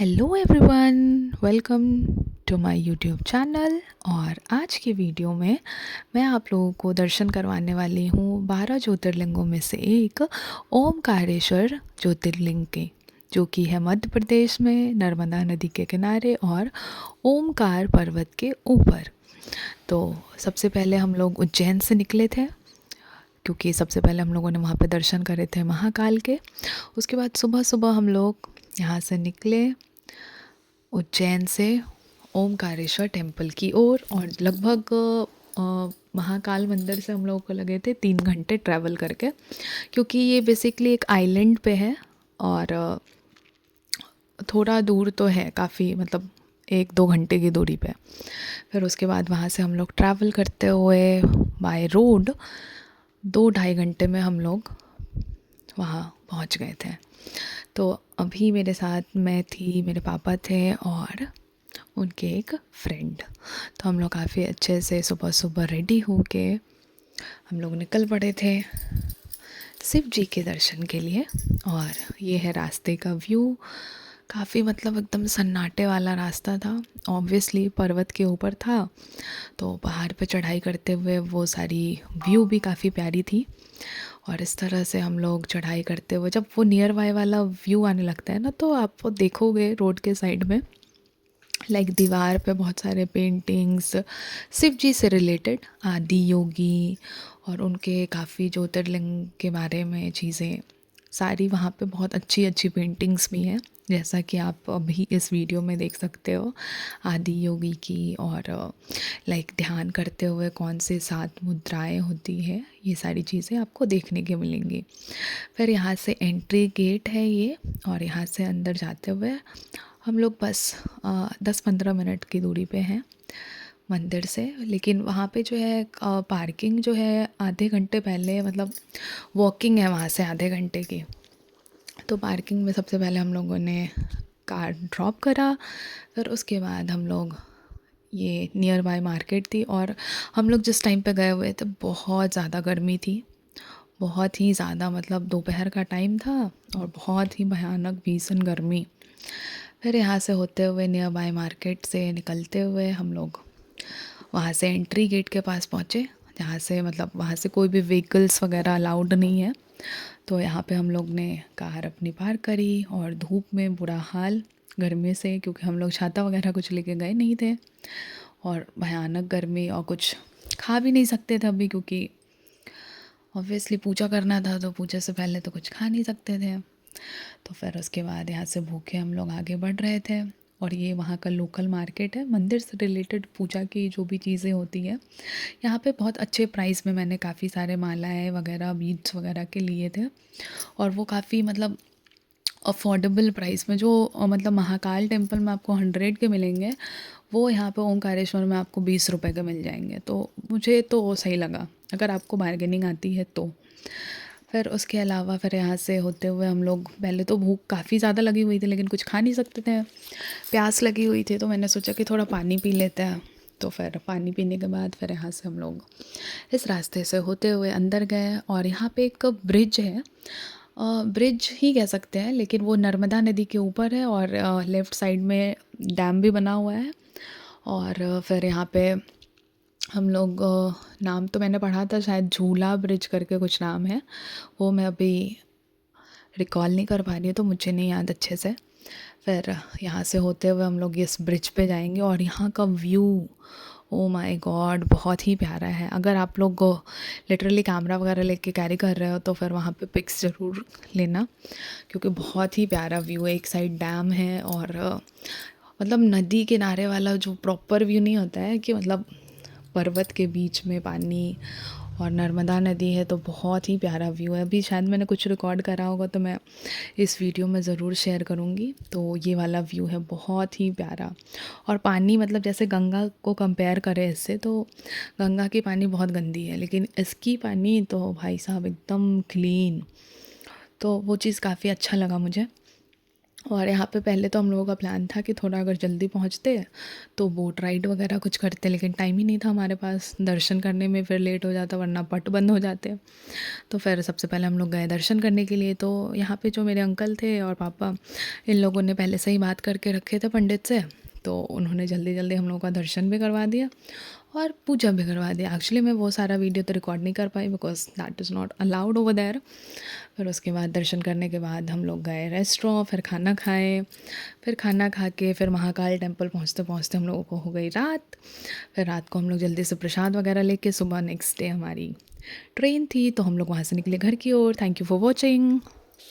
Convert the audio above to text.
Hello everyone, welcome to my YouTube channel. और आज की वीडियो में मैं आप लोगों को दर्शन करवाने वाली हूँ 12 ज्योतिर्लिंगों में से एक ओमकारेश्वर ज्योतिर्लिंग के, जो कि है मध्य प्रदेश में नर्मदा नदी के किनारे और ओमकार पर्वत के ऊपर। तो सबसे पहले हम लोग उज्जैन से निकले थे, क्योंकि सबसे पहले हम लोगों ने वहाँ पे दर्शन करे थे महाकाल के। उसके बाद सुबह सुबह हम लोग यहाँ से निकले उज्जैन से ओमकारेश्वर टेम्पल की ओर। और लगभग महाकाल मंदिर से हम लोगों को लगे थे 3 घंटे ट्रैवल करके, क्योंकि ये बेसिकली एक आइलैंड पे है और थोड़ा दूर तो है काफ़ी, मतलब 1-2 घंटे की दूरी पे। फिर उसके बाद वहाँ से हम लोग ट्रैवल करते हुए बाय रोड 2-2.5 घंटे में हम लोग वहाँ पहुँच गए थे। तो अभी मेरे साथ मैं थी, मेरे पापा थे और उनके एक फ्रेंड। तो हम लोग काफ़ी अच्छे से सुबह सुबह रेडी होके हम लोग निकल पड़े थे शिव जी के दर्शन के लिए। और ये है रास्ते का व्यू। काफ़ी मतलब एकदम सन्नाटे वाला रास्ता था। ऑब्वियसली पर्वत के ऊपर था, तो पहाड़ पे चढ़ाई करते हुए वो सारी व्यू भी काफ़ी प्यारी थी। और इस तरह से हम लोग चढ़ाई करते हुए जब वो नियर बाय वाला व्यू आने लगता है ना, तो आप देखोगे रोड के साइड में दीवार पे बहुत सारे पेंटिंग्स शिव जी से रिलेटेड, आदि योगी और उनके काफ़ी ज्योतिर्लिंग के बारे में चीज़ें सारी वहाँ पे बहुत अच्छी अच्छी पेंटिंग्स भी हैं, जैसा कि आप अभी इस वीडियो में देख सकते हो आदि योगी की। और ध्यान करते हुए कौन से 7 मुद्राएं होती हैं, ये सारी चीज़ें आपको देखने के मिलेंगी। फिर यहाँ से एंट्री गेट है ये, और यहाँ से अंदर जाते हुए हम लोग बस 10-15 मिनट की दूरी पे हैं मंदिर से। लेकिन वहाँ पे जो है पार्किंग जो है आधे घंटे पहले, मतलब वॉकिंग है वहाँ से आधे घंटे की। तो पार्किंग में सबसे पहले हम लोगों ने कार ड्रॉप करा। फिर उसके बाद हम लोग, ये नियर बाय मार्केट थी और हम लोग जिस टाइम पे गए हुए थे बहुत ज़्यादा गर्मी थी, बहुत ही ज़्यादा, मतलब दोपहर का टाइम था और बहुत ही भयानक भीषण गर्मी। फिर यहाँ से होते हुए नियर बाय मार्केट से निकलते हुए हम लोग वहाँ से एंट्री गेट के पास पहुँचे, जहाँ से मतलब वहाँ से कोई भी व्हीकल्स वगैरह अलाउड नहीं है। तो यहाँ पे हम लोग ने कार अपनी पार्क करी और धूप में बुरा हाल गर्मी से, क्योंकि हम लोग छाता वगैरह कुछ लेके गए नहीं थे और भयानक गर्मी, और कुछ खा भी नहीं सकते थे अभी, क्योंकि ऑब्वियसली पूजा करना था, तो पूजा से पहले तो कुछ खा नहीं सकते थे। तो फिर उसके बाद यहाँ से भूखे हम लोग आगे बढ़ रहे थे। और ये वहाँ का लोकल मार्केट है, मंदिर से रिलेटेड पूजा की जो भी चीज़ें होती है यहाँ पे बहुत अच्छे प्राइस में मैंने काफ़ी सारे मालाएँ वगैरह बीड्स वगैरह के लिए थे। और वो काफ़ी मतलब अफोर्डेबल प्राइस में, जो मतलब महाकाल टेम्पल में आपको 100 के मिलेंगे, वो यहाँ पे ओमकारेश्वर में आपको 20 रुपए के मिल जाएंगे। तो मुझे तो सही लगा, अगर आपको बार्गेनिंग आती है तो। फिर उसके अलावा फिर यहाँ से होते हुए हम लोग, पहले तो भूख काफ़ी ज़्यादा लगी हुई थी लेकिन कुछ खा नहीं सकते थे, प्यास लगी हुई थी, तो मैंने सोचा कि थोड़ा पानी पी लेते हैं। तो फिर पानी पीने के बाद फिर यहाँ से हम लोग इस रास्ते से होते हुए अंदर गए। और यहाँ पे एक ब्रिज है, ब्रिज ही कह सकते हैं, लेकिन वो नर्मदा नदी के ऊपर है और लेफ़्ट साइड में डैम भी बना हुआ है। और फिर यहाँ पे हम लोग नाम तो मैंने पढ़ा था, शायद झूला ब्रिज करके कुछ नाम है, वो मैं अभी रिकॉल नहीं कर पा रही हूँ, तो मुझे नहीं याद अच्छे से। फिर यहाँ से होते हुए हम लोग इस ब्रिज पे जाएंगे और यहाँ का व्यू, ओ माय गॉड, बहुत ही प्यारा है। अगर आप लोग लिटरली कैमरा वगैरह लेके कैरी कर रहे हो तो फिर वहाँ पे पिक्स ज़रूर लेना, क्योंकि बहुत ही प्यारा व्यू है। एक साइड डैम है और मतलब नदी किनारे वाला जो प्रॉपर व्यू नहीं होता है, कि मतलब पर्वत के बीच में पानी और नर्मदा नदी है, तो बहुत ही प्यारा व्यू है। अभी शायद मैंने कुछ रिकॉर्ड करा होगा तो मैं इस वीडियो में ज़रूर शेयर करूँगी। तो ये वाला व्यू है बहुत ही प्यारा। और पानी, मतलब जैसे गंगा को कंपेयर करें इससे, तो गंगा की पानी बहुत गंदी है, लेकिन इसकी पानी तो भाई साहब एकदम क्लीन। तो वो चीज़ काफ़ी अच्छा लगा मुझे। और यहाँ पे पहले तो हम लोगों का प्लान था कि थोड़ा अगर जल्दी पहुँचते तो बोट राइड वगैरह कुछ करते, लेकिन टाइम ही नहीं था हमारे पास दर्शन करने में, फिर लेट हो जाता वरना पट बंद हो जाते। तो फिर सबसे पहले हम लोग गए दर्शन करने के लिए। तो यहाँ पे जो मेरे अंकल थे और पापा, इन लोगों ने पहले से ही बात करके रखे थे पंडित से, तो उन्होंने जल्दी जल्दी हम लोगों का दर्शन भी करवा दिया और पूजा भी करवा दिया। एक्चुअली मैं वो सारा वीडियो तो रिकॉर्ड नहीं कर पाई because that is not allowed over there. फिर उसके बाद दर्शन करने के बाद हम लोग गए रेस्टोरेंट, फिर खाना खाए। फिर खाना खा के फिर महाकाल टेम्पल पहुँचते पहुँचते हम लोगों को हो गई रात। फिर रात को हम लोग जल्दी से प्रसाद वगैरह लेके, सुबह नेक्स्ट डे हमारी ट्रेन थी तो हम लोग वहाँ से निकले घर की ओर। Thank you for watching.